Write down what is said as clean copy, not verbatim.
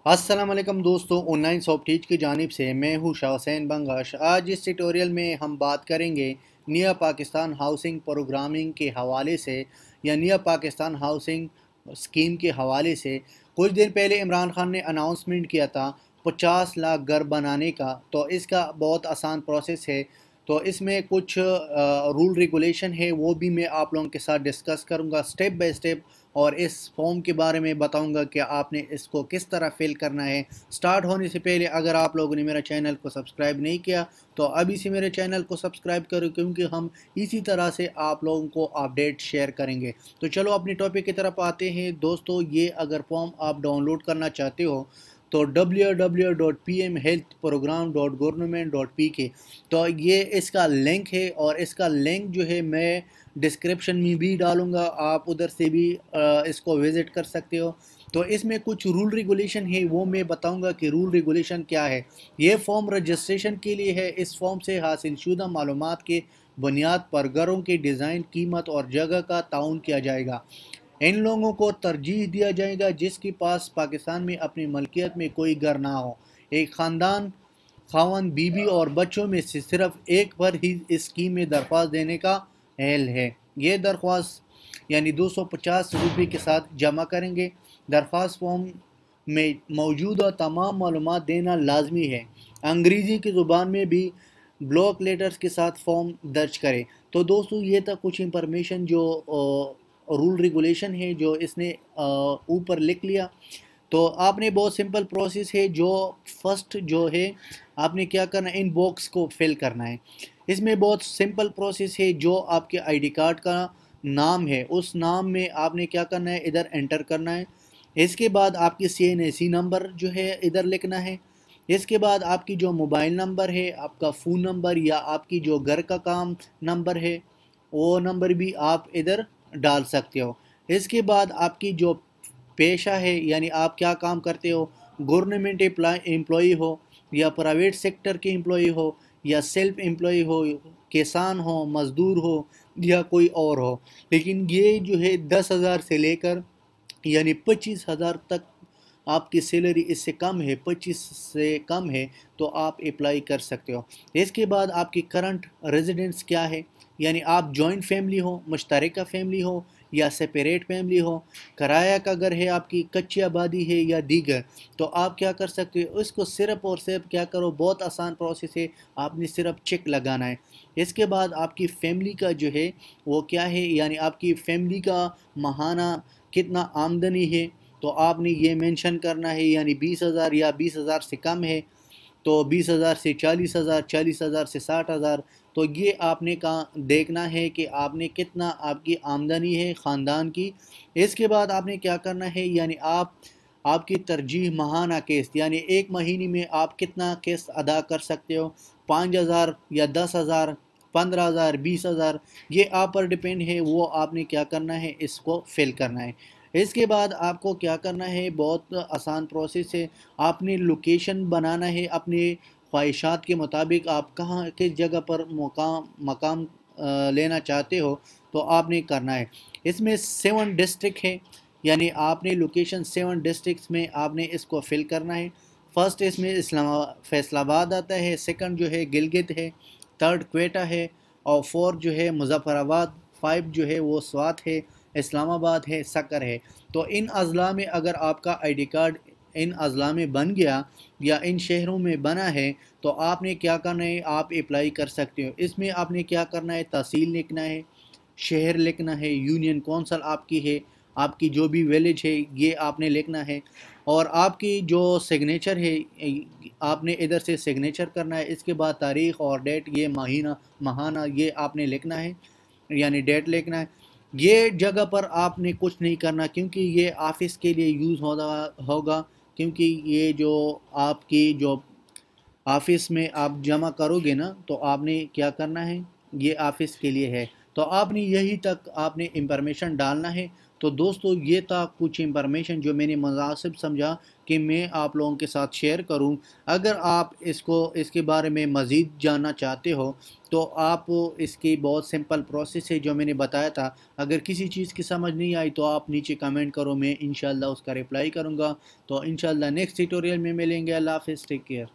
अस्सलाम वालेकुम दोस्तों, ऑनलाइन शॉप टीच की जानिब से मैं हूँ शाह हुसैन बंगाश। आज इस ट्यूटोरियल में हम बात करेंगे निया पाकिस्तान हाउसिंग प्रोग्रामिंग के हवाले से या निया पाकिस्तान हाउसिंग स्कीम के हवाले से। कुछ दिन पहले इमरान खान ने अनाउंसमेंट किया था 50 लाख घर बनाने का। तो इसका बहुत आसान प्रोसेस है। तो इसमें कुछ रूल रेगुलेशन है, वो भी मैं आप लोगों के साथ डिस्कस करूँगा स्टेप बाय स्टेप। और इस फॉर्म के बारे में बताऊंगा कि आपने इसको किस तरह फिल करना है। स्टार्ट होने से पहले अगर आप लोगों ने मेरा चैनल को सब्सक्राइब नहीं किया तो अभी से मेरे चैनल को सब्सक्राइब करो, क्योंकि हम इसी तरह से आप लोगों को अपडेट शेयर करेंगे। तो चलो अपनी टॉपिक की तरफ आते हैं दोस्तों। ये अगर फॉर्म आप डाउनलोड करना चाहते हो तो www.pmhealthprogram.government.pk, तो ये इसका लिंक है और इसका लिंक जो है मैं डिस्क्रिप्शन में भी डालूंगा, आप उधर से भी इसको विज़िट कर सकते हो। तो इसमें कुछ रूल रेगुलेशन है, वो मैं बताऊंगा कि रूल रेगुलेशन क्या है। ये फॉर्म रजिस्ट्रेशन के लिए है। इस फॉर्म से हासिल शुदा मालूमात के बुनियाद पर घरों के डिज़ाइन, कीमत और जगह का ताउन किया जाएगा। इन लोगों को तरजीह दिया जाएगा जिसके पास पाकिस्तान में अपनी मलकियत में कोई घर ना हो। एक ख़ानदान खावन, बीबी और बच्चों में से सिर्फ एक पर ही इस स्कीम में दरख्वास्त देने का अहल है। ये दरख्वास्त यानी 250 रुपये के साथ जमा करेंगे। दरख्वास्त फॉर्म में मौजूदा तमाम मालूमात देना लाजमी है। अंग्रेज़ी की ज़ुबान में भी ब्लॉक लेटर्स के साथ फॉर्म दर्ज करें। तो दोस्तों ये था कुछ इंफॉर्मेशन जो रूल रेगुलेशन है जो इसने ऊपर लिख लिया। तो आपने बहुत सिंपल प्रोसेस है। जो फर्स्ट जो है आपने क्या करना है, इन बॉक्स को फिल करना है। इसमें बहुत सिंपल प्रोसेस है। जो आपके आईडी कार्ड का नाम है उस नाम में आपने क्या करना है, इधर एंटर करना है। इसके बाद आपकी CNAC नंबर जो है इधर लिखना है। इसके बाद आपकी जो मोबाइल नंबर है, आपका फ़ोन नंबर या आपकी जो घर का काम नंबर है वो नंबर भी आप इधर डाल सकते हो। इसके बाद आपकी जो पेशा है यानी आप क्या काम करते हो, गवर्नमेंट एम्प्लॉई हो या प्राइवेट सेक्टर के एम्प्लॉई हो या सेल्फ एम्प्लॉई हो, किसान हो, मज़दूर हो या कोई और हो। लेकिन ये जो है 10,000 से लेकर यानी 25,000 तक आपकी सैलरी इससे कम है, 25 से कम है तो आप अप्लाई कर सकते हो। इसके बाद आपकी करंट रेजिडेंस क्या है, यानी आप जॉइंट फैमिली हो, मुश्तरका फैमिली हो या सेपरेट फैमिली हो, किराया का घर है आपकी, कच्ची आबादी है या दीगर। तो आप क्या कर सकते हो, इसको सिर्फ और सिर्फ क्या करो, बहुत आसान प्रोसेस है, आपने सिर्फ चेक लगाना है। इसके बाद आपकी फैमिली का जो है वो क्या है, यानी आपकी फैमिली का माहाना कितना आमदनी है तो आपने ये मेंशन करना है। यानी 20,000 या 20,000 से कम है तो 20,000 से 40,000, 40,000 से 60,000। तो ये आपने कहाँ देखना है कि आपने कितना आपकी आमदनी है ख़ानदान की। इसके बाद आपने क्या करना है, यानी आपकी तरजीह माहाना किस्त, यानी एक महीने में आप कितना किस्त अदा कर सकते हो, 5,000 या 10,000, 15,000, 20,000, ये आप पर डिपेंड है। वो आपने क्या करना है, इसको फिल करना है। इसके बाद आपको क्या करना है, बहुत आसान प्रोसेस है। आपने लोकेशन बनाना है अपने ख्वाहिशात के मुताबिक, आप कहाँ किस जगह पर मकाम लेना चाहते हो तो आपने करना है। इसमें 7 डिस्ट्रिक्ट है, यानी आपने लोकेशन 7 डिस्ट्रिक्ट्स में आपने इसको फिल करना है। फर्स्ट इसमें फैसलाबाद आता है, सेकंड जो है गिलगित है, थर्ड क्वेटा है और फोर्थ जो है मुजफ्फराबाद, 5 जो है वो स्वात है, इस्लामाबाद है, सक्कर है। तो इन अज़ला में अगर आपका आईडी कार्ड इन अज़ला में बन गया या इन शहरों में बना है तो आपने क्या करना है, आप अप्लाई कर सकते हो। इसमें आपने क्या करना है, तहसील लिखना है, शहर लिखना है, यूनियन कौंसल आपकी है, आपकी जो भी विलेज है ये आपने लिखना है। और आपकी जो सिग्नेचर है आपने इधर से सिग्नेचर करना है। इसके बाद तारीख़ और डेट, ये महीना माहाना ये आपने लिखना है, यानी डेट लिखना है। ये जगह पर आपने कुछ नहीं करना क्योंकि ये ऑफ़िस के लिए यूज़ होगा, क्योंकि ये जो आपकी जो ऑफ़िस में आप जमा करोगे ना तो आपने क्या करना है, ये ऑफ़िस के लिए है। तो आपने यही तक आपने इंफॉर्मेशन डालना है। तो दोस्तों ये था कुछ इंफॉर्मेशन जो मैंने मुनासिब समझा कि मैं आप लोगों के साथ शेयर करूं। अगर आप इसके बारे में मज़ीद जानना चाहते हो तो आप इसकी बहुत सिंपल प्रोसेस है जो मैंने बताया था। अगर किसी चीज़ की समझ नहीं आई तो आप नीचे कमेंट करो, मैं इंशाल्लाह उसका रिप्लाई करूँगा। तो इंशाल्लाह नेक्स्ट ट्यूटोरियल में मिलेंगे। अल्लाह हाफ़िज़, टेक केयर।